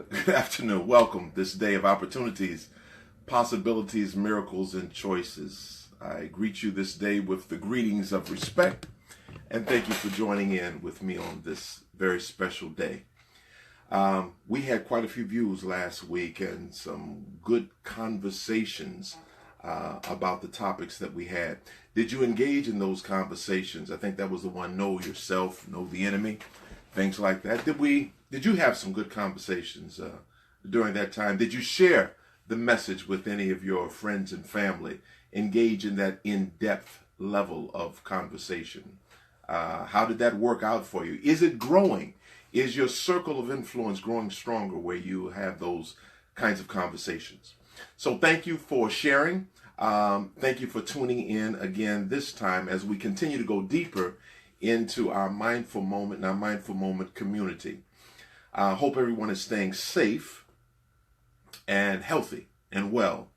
Good afternoon. Welcome this day of opportunities, possibilities, miracles, and choices. I greet you this day with the greetings of respect and thank you for joining in with me on this very special day. We had quite a few views last week and some good conversations about the topics that we had. Did you engage in those conversations? I think that was the one, know yourself, know the enemy, things like that. Did you have some good conversations during that time? Did you share the message with any of your friends and family? Engage in that in-depth level of conversation. How did that work out for you? Is it growing? Is your circle of influence growing stronger where you have those kinds of conversations? So thank you for sharing. Thank you for tuning in again this time as we continue to go deeper into our mindful moment and our mindful moment community. I hope everyone is staying safe and healthy and well.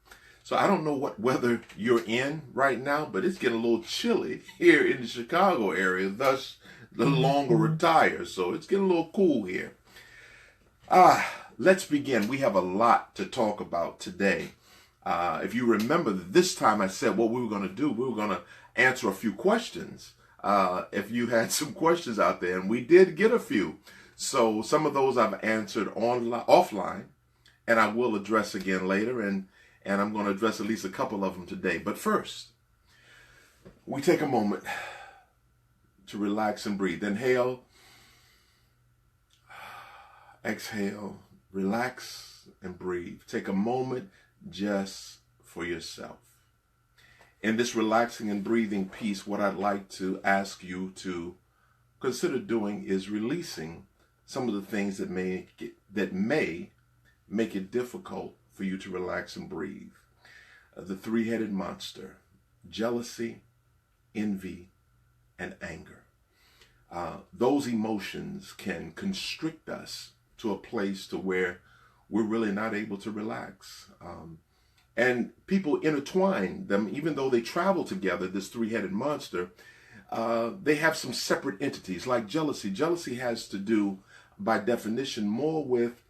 So I don't know what weather you're in right now, but it's getting a little chilly here in the Chicago area, thus the longer attire. So it's getting a little cool here. Let's begin. We have a lot to talk about today. If you remember, this time I said what we were going to do, we were going to answer a few questions. If you had some questions out there, and we did get a few. So some of those I've answered offline, and I will address again later, and I'm going to address at least a couple of them today. But first, we take a moment to relax and breathe. Inhale, exhale, relax and breathe. Take a moment just for yourself. In this relaxing and breathing piece, what I'd like to ask you to consider doing is releasing some of the things that may make it difficult for you to relax and breathe. The three-headed monster: jealousy, envy, and anger. Those emotions can constrict us to a place to where we're really not able to relax. And people intertwine them, even though they travel together, this three-headed monster, they have some separate entities like jealousy. Jealousy has to do, by definition, more with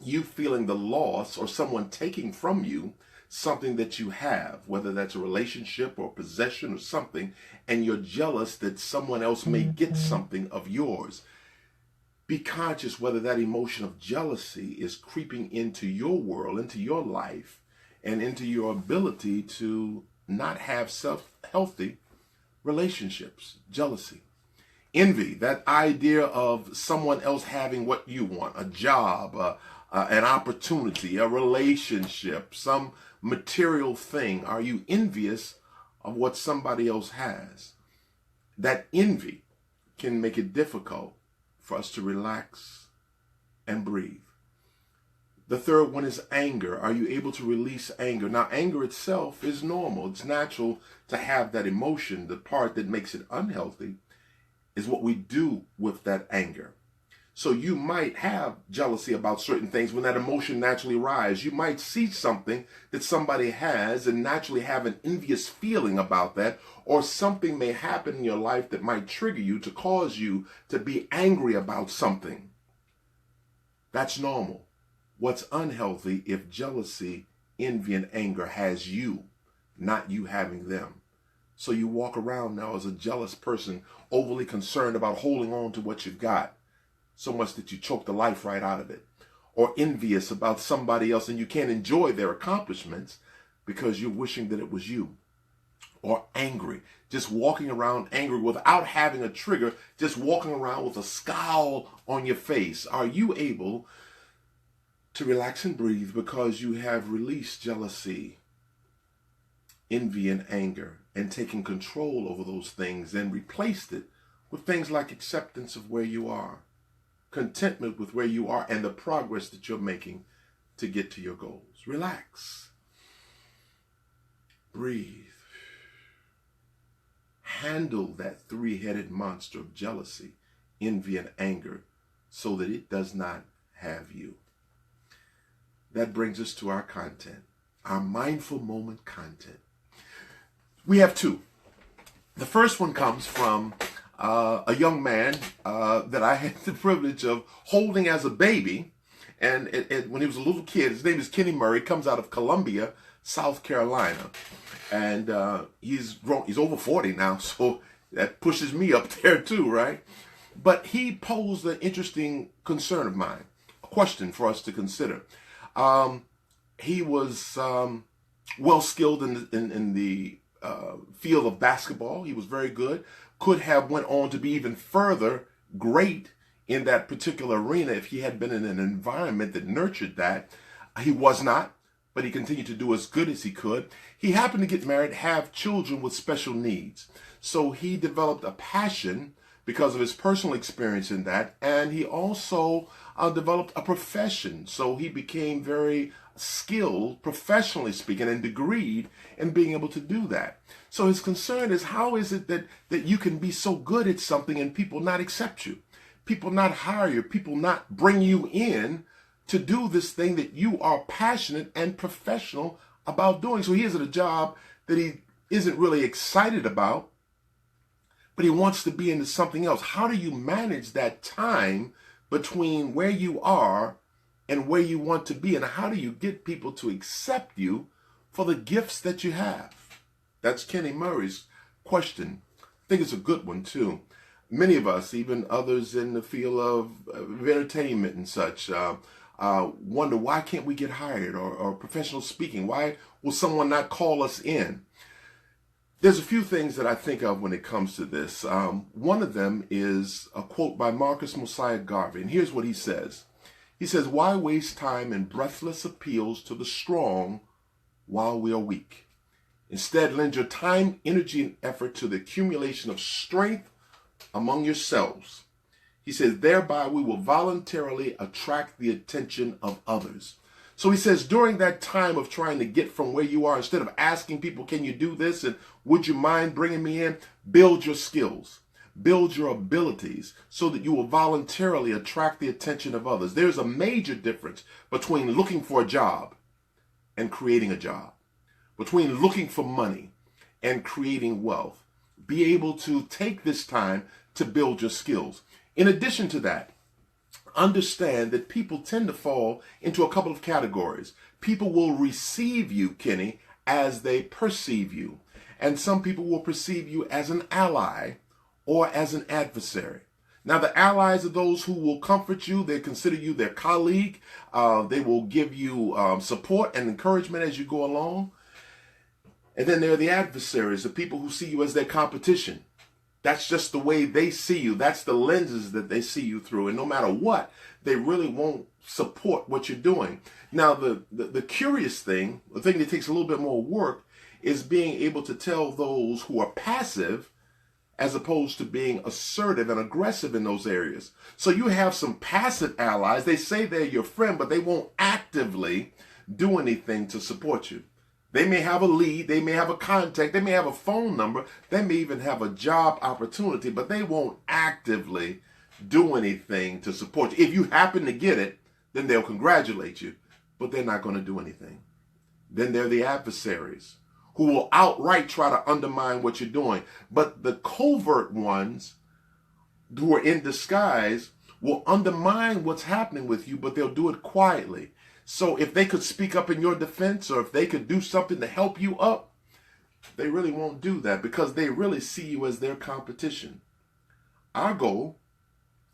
you feeling the loss or someone taking from you something that you have, whether that's a relationship or possession or something, and you're jealous that someone else may get something of yours. Be conscious whether that emotion of jealousy is creeping into your world, into your life, and into your ability to not have healthy relationships. Jealousy. Envy, that idea of someone else having what you want, a job, an opportunity, a relationship, some material thing. Are you envious of what somebody else has? That envy can make it difficult for us to relax and breathe. The third one is anger. Are you able to release anger? Now, anger itself is normal. It's natural to have that emotion. The part that makes it unhealthy is what we do with that anger. So you might have jealousy about certain things when that emotion naturally arises. You might see something that somebody has and naturally have an envious feeling about that, or something may happen in your life that might trigger you to cause you to be angry about something. That's normal. What's unhealthy if jealousy, envy, and anger has you, not you having them. So you walk around now as a jealous person, overly concerned about holding on to what you've got, so much that you choke the life right out of it. Or envious about somebody else and you can't enjoy their accomplishments because you're wishing that it was you. Or angry, just walking around angry without having a trigger, just walking around with a scowl on your face. Are you able to relax and breathe because you have released jealousy, envy, and anger, and taken control over those things and replaced it with things like acceptance of where you are, contentment with where you are, and the progress that you're making to get to your goals? Relax. Breathe. Handle that three-headed monster of jealousy, envy, and anger so that it does not have you. That brings us to our content, our mindful moment content. We have two. The first one comes from a young man that I had the privilege of holding as a baby And when he was a little kid, his name is Kenny Murray, comes out of Columbia, South Carolina. And he's over 40 now, so that pushes me up there too, right? But he posed an interesting concern of mine, a question for us to consider. He was well skilled in the field of basketball. He was very good. Could have went on to be even further great in that particular arena if he had been in an environment that nurtured that. He was not, but he continued to do as good as he could. He happened to get married, have children with special needs. So he developed a passion because of his personal experience in that, and he also developed a profession. So he became very skilled, professionally speaking, and degreed in being able to do that. So his concern is, how is it that you can be so good at something and people not accept you, people not hire you, people not bring you in to do this thing that you are passionate and professional about doing? So he is at a job that he isn't really excited about, but he wants to be into something else. How do you manage that time between where you are and where you want to be? And how do you get people to accept you for the gifts that you have? That's Kenny Murray's question. I think it's a good one too. Many of us, even others in the field of entertainment and such, wonder, why can't we get hired, or professional speaking? Why will someone not call us in? There's a few things that I think of when it comes to this. One of them is a quote by Marcus Mosiah Garvey, and here's what he says. He says, "Why waste time in breathless appeals to the strong while we are weak? Instead, lend your time, energy, and effort to the accumulation of strength among yourselves." He says, "Thereby we will voluntarily attract the attention of others." So he says, during that time of trying to get from where you are, instead of asking people, can you do this? And would you mind bringing me in? Build your skills, build your abilities so that you will voluntarily attract the attention of others. There's a major difference between looking for a job and creating a job, between looking for money and creating wealth. Be able to take this time to build your skills. In addition to that, understand that people tend to fall into a couple of categories. People will receive you, Kenny, as they perceive you. And some people will perceive you as an ally or as an adversary. Now, the allies are those who will comfort you. They consider you their colleague. They will give you support and encouragement as you go along. And then there are the adversaries, the people who see you as their competition. That's just the way they see you. That's the lenses that they see you through. And no matter what, they really won't support what you're doing. Now, the curious thing, the thing that takes a little bit more work, is being able to tell those who are passive as opposed to being assertive and aggressive in those areas. So you have some passive allies. They say they're your friend, but they won't actively do anything to support you. They may have a lead, they may have a contact, they may have a phone number, they may even have a job opportunity, but they won't actively do anything to support you. If you happen to get it, then they'll congratulate you, but they're not going to do anything. Then there are the adversaries who will outright try to undermine what you're doing. But the covert ones who are in disguise will undermine what's happening with you, but they'll do it quietly. So if they could speak up in your defense, or if they could do something to help you up, they really won't do that because they really see you as their competition. Our goal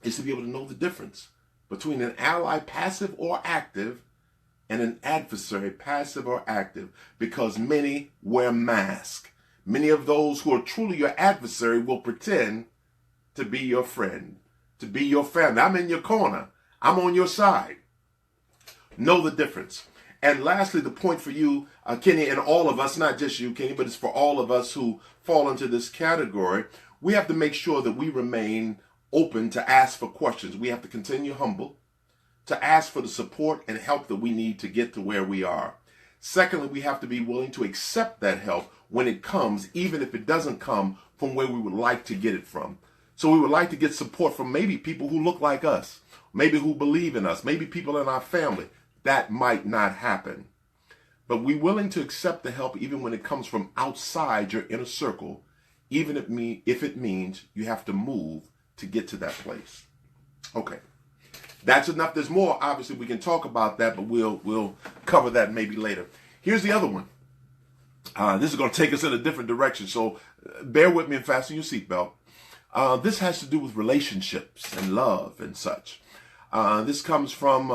is to be able to know the difference between an ally, passive or active, and an adversary, passive or active, because many wear masks. Many of those who are truly your adversary will pretend to be your friend, to be your family. I'm in your corner. I'm on your side. Know the difference. And lastly, the point for you, Kenny, and all of us, not just you, Kenny, but it's for all of us who fall into this category, we have to make sure that we remain open to ask for questions. We have to continue humble, to ask for the support and help that we need to get to where we are. Secondly, we have to be willing to accept that help when it comes, even if it doesn't come from where we would like to get it from. So we would like to get support from maybe people who look like us, maybe who believe in us, maybe people in our family. That might not happen. But we're willing to accept the help even when it comes from outside your inner circle, even if it means you have to move to get to that place. Okay. That's enough. There's more. Obviously, we can talk about that, but we'll cover that maybe later. Here's the other one. This is going to take us in a different direction, so bear with me and fasten your seatbelt. This has to do with relationships and love and such. This comes from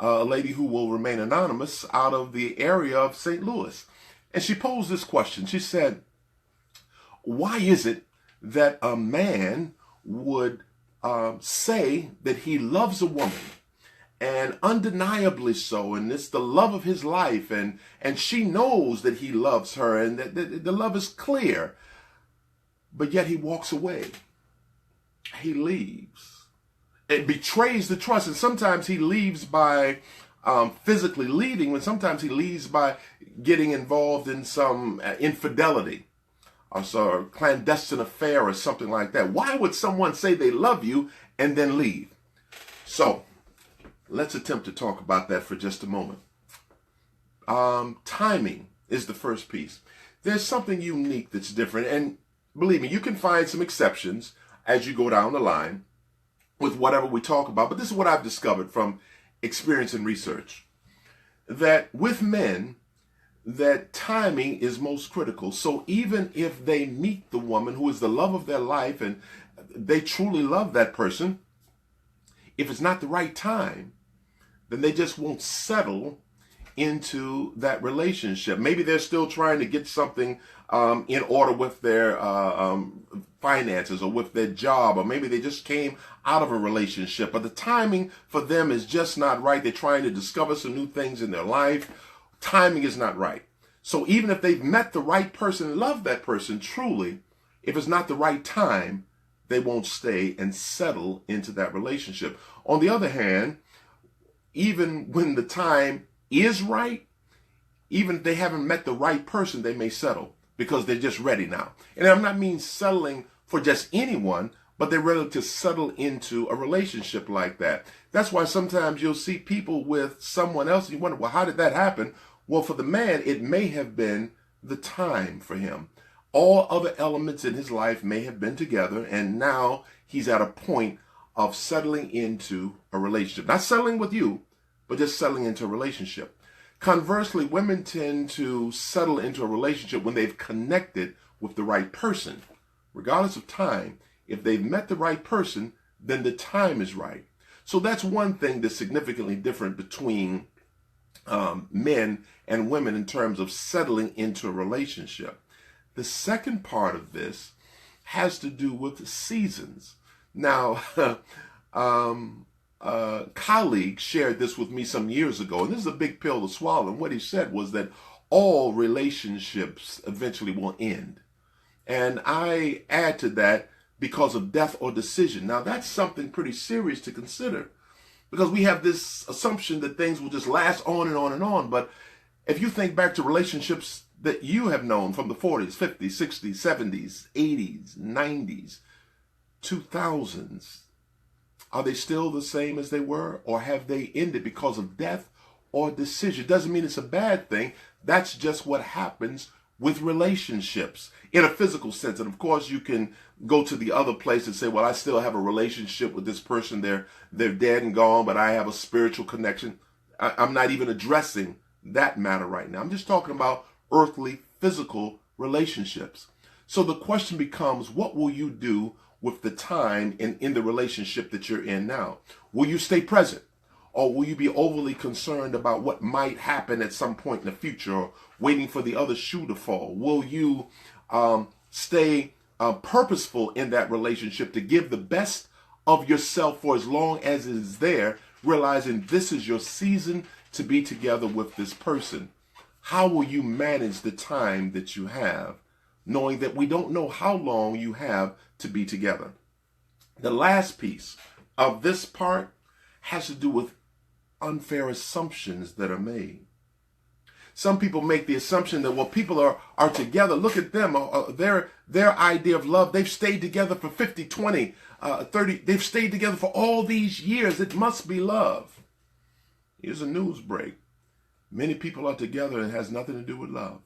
a lady who will remain anonymous out of the area of St. Louis. And she posed this question. She said, why is it that a man would say that he loves a woman, and undeniably so, and it's the love of his life, and she knows that he loves her, and that the love is clear, but yet he walks away. He leaves. It betrays the trust, and sometimes he leaves by physically leaving, when sometimes he leaves by getting involved in some infidelity or so clandestine affair or something like that. Why would someone say they love you and then leave? So let's attempt to talk about that for just a moment. Timing is the first piece. There's something unique that's different, and believe me, you can find some exceptions as you go down the line with whatever we talk about, but this is what I've discovered from experience and research, that with men, that timing is most critical. So even if they meet the woman who is the love of their life and they truly love that person, if it's not the right time, then they just won't settle into that relationship. Maybe they're still trying to get something in order with their finances or with their job, or maybe they just came out of a relationship, but the timing for them is just not right. They're trying to discover some new things in their life. Timing is not right. So even if they've met the right person and love that person truly, if it's not the right time, they won't stay and settle into that relationship. On the other hand, even when the time is right, even if they haven't met the right person, they may settle because they're just ready now. And I'm not mean settling for just anyone, but they're ready to settle into a relationship like that. That's why sometimes you'll see people with someone else and you wonder, well, how did that happen? Well, for the man, it may have been the time for him. All other elements in his life may have been together, and now he's at a point of settling into a relationship. Not settling with you, but just settling into a relationship. Conversely, women tend to settle into a relationship when they've connected with the right person. Regardless of time, if they've met the right person, then the time is right. So that's one thing that's significantly different between men and women in terms of settling into a relationship. The second part of this has to do with seasons. Now, a colleague shared this with me some years ago, and this is a big pill to swallow. And what he said was that all relationships eventually will end. And I add to that, because of death or decision. Now, that's something pretty serious to consider, because we have this assumption that things will just last on and on and on. But if you think back to relationships that you have known from the 40s, 50s, 60s, 70s, 80s, 90s, 2000s, are they still the same as they were, or have they ended because of death or decision? Doesn't mean it's a bad thing. That's just what happens with relationships in a physical sense. And of course, you can go to the other place and say, well, I still have a relationship with this person. They're dead and gone, but I have a spiritual connection. I'm not even addressing that matter right now. I'm just talking about earthly, physical relationships. So the question becomes, what will you do with the time in the relationship that you're in now? Will you stay present? Or will you be overly concerned about what might happen at some point in the future, or waiting for the other shoe to fall? Will you stay purposeful in that relationship to give the best of yourself for as long as it is there, realizing this is your season to be together with this person? How will you manage the time that you have, knowing that we don't know how long you have to be together? The last piece of this part has to do with unfair assumptions that are made. Some people make the assumption that, well, people are together. Look at them. Their idea of love, they've stayed together for 50, 20, 30. They've stayed together for all these years. It must be love. Here's a news break. Many people are together and it has nothing to do with love.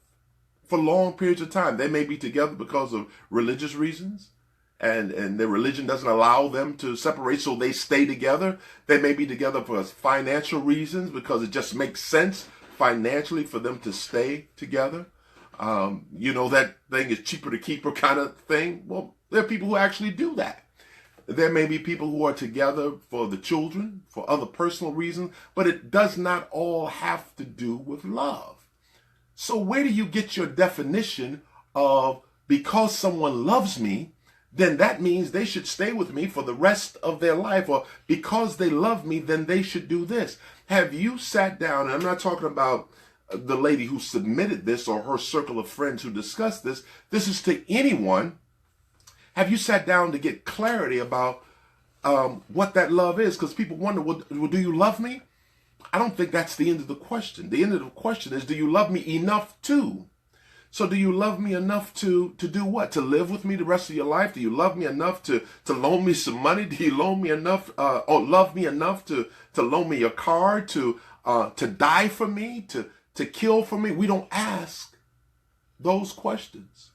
For long periods of time, they may be together because of religious reasons. and their religion doesn't allow them to separate, so they stay together. They may be together for financial reasons because it just makes sense financially for them to stay together. That thing is cheaper to keep her kind of thing. Well, there are people who actually do that. There may be people who are together for the children, for other personal reasons, but it does not all have to do with love. So where do you get your definition of because someone loves me, then that means they should stay with me for the rest of their life, or because they love me, then they should do this? Have you sat down, and I'm not talking about the lady who submitted this or her circle of friends who discussed this. This is to anyone. Have you sat down to get clarity about what that love is? Because people wonder, well, do you love me? I don't think that's the end of the question. The end of the question is, do you love me enough to? So do you love me enough to do what? To live with me the rest of your life? Do you love me enough to loan me some money? Do you loan me enough, or love me enough to loan me your car, to die for me, to kill for me? We don't ask those questions.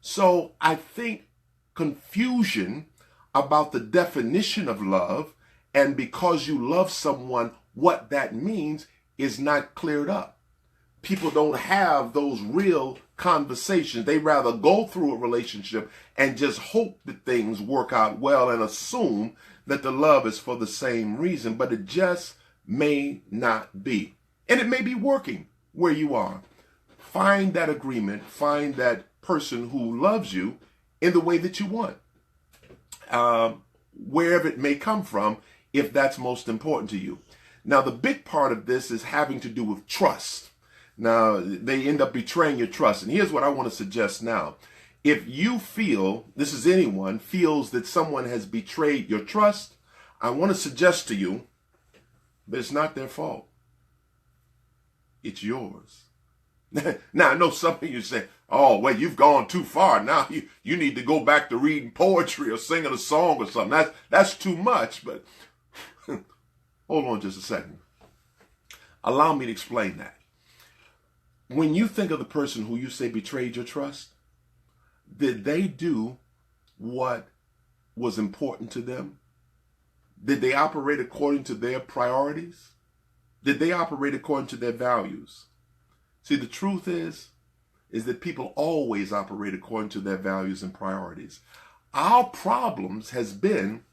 So I think confusion about the definition of love and because you love someone, what that means is not cleared up. People don't have those real conversations. They rather go through a relationship and just hope that things work out well and assume that the love is for the same reason, but it just may not be. And it may be working where you are. Find that agreement, find that person who loves you in the way that you want, wherever it may come from, if that's most important to you. Now, the big part of this is having to do with trust. Now, they end up betraying your trust. And here's what I want to suggest now. If you feel, this is anyone, feels that someone has betrayed your trust, I want to suggest to you that it's not their fault. It's yours. Now, I know some of you say, oh, well, you've gone too far. Now you need to go back to reading poetry or singing a song or something. That's too much. But hold on just a second. Allow me to explain that. When you think of the person who you say betrayed your trust, did they do what was important to them? Did they operate according to their priorities? Did they operate according to their values? See, the truth is that people always operate according to their values and priorities. Our problems has been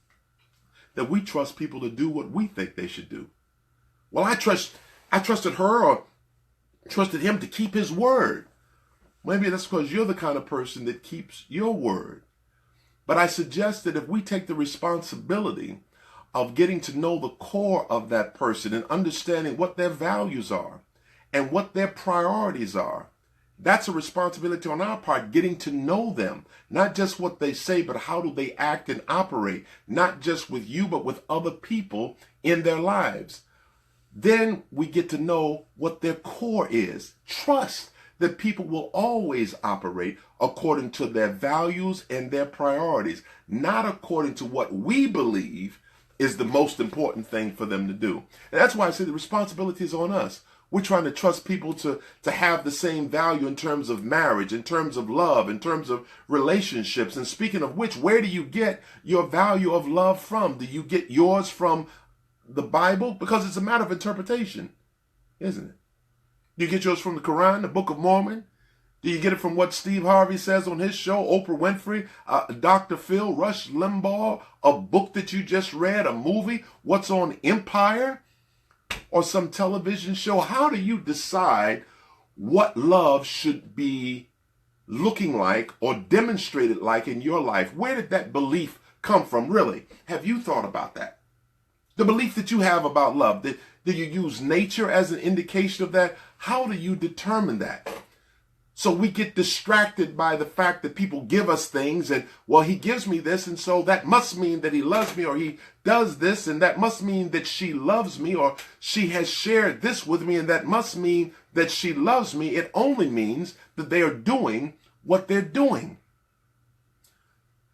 that we trust people to do what we think they should do. Well, I trusted her or trusted him to keep his word. Maybe that's because you're the kind of person that keeps your word. But I suggest that if we take the responsibility of getting to know the core of that person and understanding what their values are and what their priorities are, that's a responsibility on our part, getting to know them, not just what they say, but how do they act and operate, not just with you, but with other people in their lives. Then we get to know what their core is. Trust that people will always operate according to their values and their priorities, not according to what we believe is the most important thing for them to do. And that's why I say the responsibility is on us. We're trying to trust people to have the same value in terms of marriage, in terms of love, in terms of relationships. And speaking of which, where do you get your value of love from? Do you get yours from the Bible? Because it's a matter of interpretation, isn't it? Do you get yours from the Quran, the Book of Mormon? Do you get it from what Steve Harvey says on his show, Oprah Winfrey, Dr. Phil, Rush Limbaugh, a book that you just read, a movie, what's on Empire, or some television show? How do you decide what love should be looking like or demonstrated like in your life? Where did that belief come from, really? Have you thought about that? The belief that you have about love, do you use nature as an indication of that? How do you determine that? So we get distracted by the fact that people give us things and, well, he gives me this, and so that must mean that he loves me, or he does this, and that must mean that she loves me, or she has shared this with me, and that must mean that she loves me. It only means that they are doing what they're doing.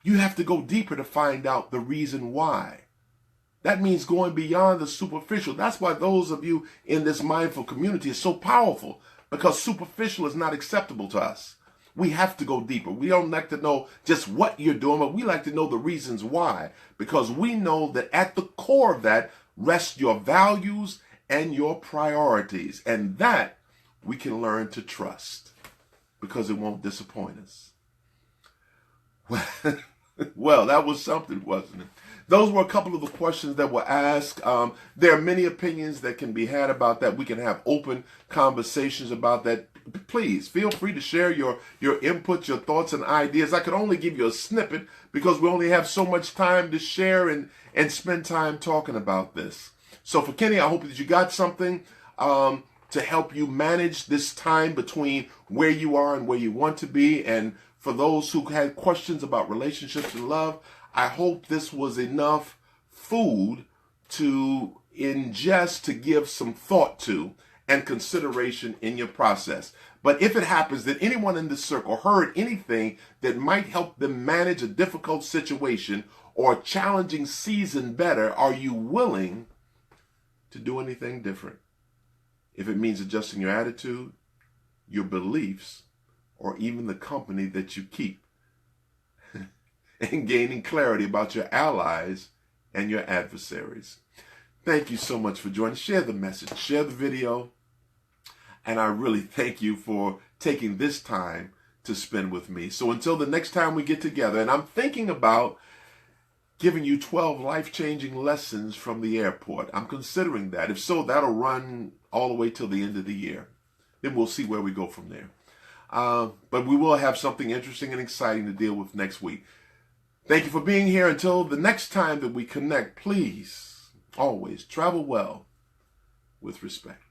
You have to go deeper to find out the reason why. That means going beyond the superficial. That's why those of you in this mindful community is so powerful, because superficial is not acceptable to us. We have to go deeper. We don't like to know just what you're doing, but we like to know the reasons why, because we know that at the core of that rests your values and your priorities, and that we can learn to trust because it won't disappoint us. Well, that was something, wasn't it? Those were a couple of the questions that were asked. There are many opinions that can be had about that. We can have open conversations about that. Please feel free to share your input, your thoughts and ideas. I could only give you a snippet because we only have so much time to share and spend time talking about this. So for Kenny, I hope that you got something to help you manage this time between where you are and where you want to be. And for those who had questions about relationships and love, I hope this was enough food to ingest, to give some thought to and consideration in your process. But if it happens that anyone in this circle heard anything that might help them manage a difficult situation or a challenging season better, are you willing to do anything different? If it means adjusting your attitude, your beliefs, or even the company that you keep, and gaining clarity about your allies and your adversaries. Thank you so much for joining. Share the message, share the video, and I really thank you for taking this time to spend with me. So until the next time we get together, and I'm thinking about giving you 12 life-changing lessons from the airport. I'm considering that. If so, that'll run all the way till the end of the year. Then we'll see where we go from there. But we will have something interesting and exciting to deal with next week. Thank you for being here. Until the next time that we connect, please always travel well with respect.